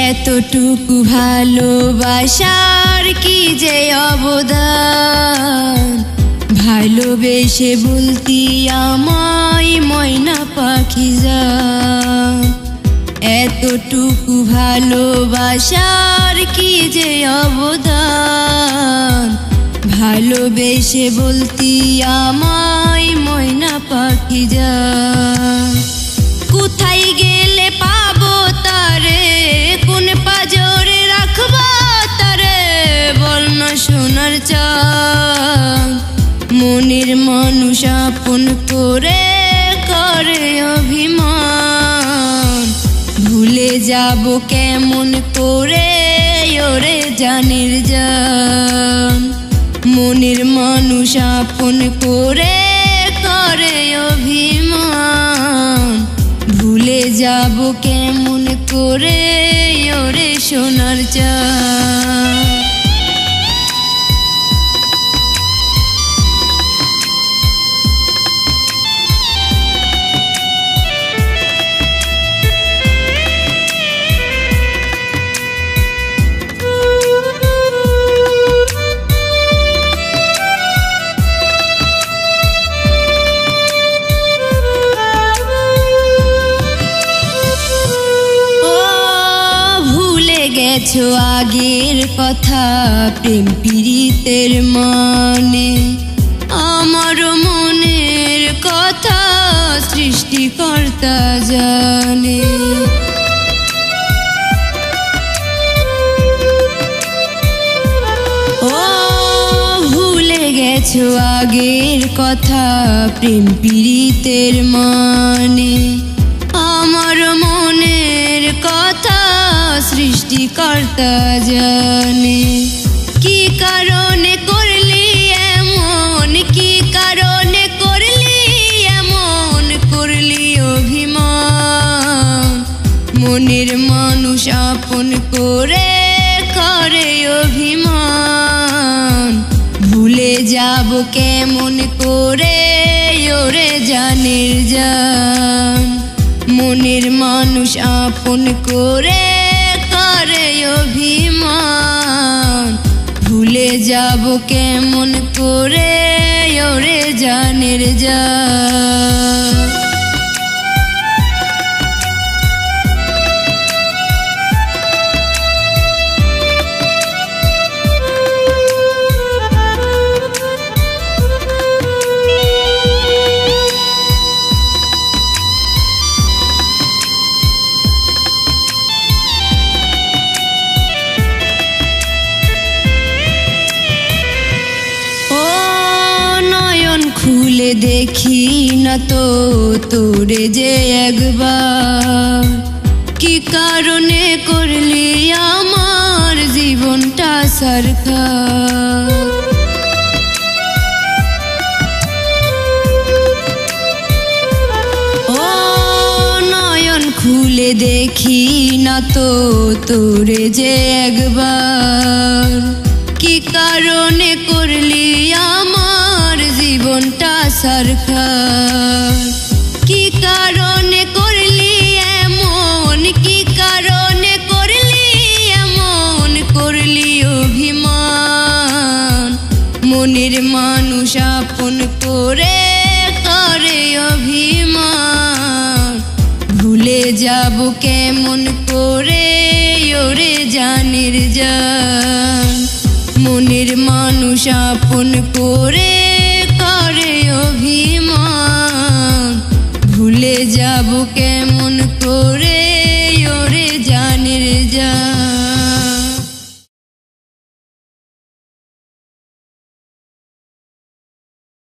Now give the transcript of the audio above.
এতটুকু ভালোবাসার কি যে অবদান, ভালোবেসে বলতি আমায় ময়না পাখি জান। এতটুকু ভালোবাসার কি যে অবদান, ভালোবেসে বলতি আমায় ময়না পাখি জান। কোথায় গেলে পাবো তারে, কোন পাজরে রাখবো তারে, বল না সোনার চাঁদ। মনের মানুষ আপন করে করে অভিমান, ভুলে যাব কেমন করে ওরে জানের জান। মনের মানুষ আপন করে করে অভিমান, ভুলে যাব কেমন করে ওরে সোনার চাঁদ। গেছো আগের কথা, প্রেম পীড়িতের মানে, আমার মনের কথা সৃষ্টিকর্তা জানে। ও ভুলে গেছো আগের কথা, প্রেম পীড়িতের মানে, আমার মনের কথা সৃষ্টিকর্তা জানে। কি কারণে করলি এমন, কি কারণে করলি এমন, করলি অভিমান। মনের মানুষ আপন করে করে অভিমান, ভুলে যাব কেমন করে ওরে জানের জান। মনের মানুষ আপন করে করে অভিমান, ভুলে যাব কেমন করে ওরে জানের জান। খুলে দেখি না তো তোরে যে একবার, কি কারণে করলি আমার জীবনটা সরকার। ও নয়ন খুলে দেখি না তো তোরে যে একবার, কি কারণে করলি আমার জীবনটা সরকার। কি কারণে করলি এমন, কি কারণে করলি এমন, করলি অভিমান। মনের মানুষ আপন করে করে অভিমান, ভুলে যাব কেমন করে ওরে জানের জান। মনের মানুষ আপন করে করে অভিমান, ভুলে যাব কেমন করে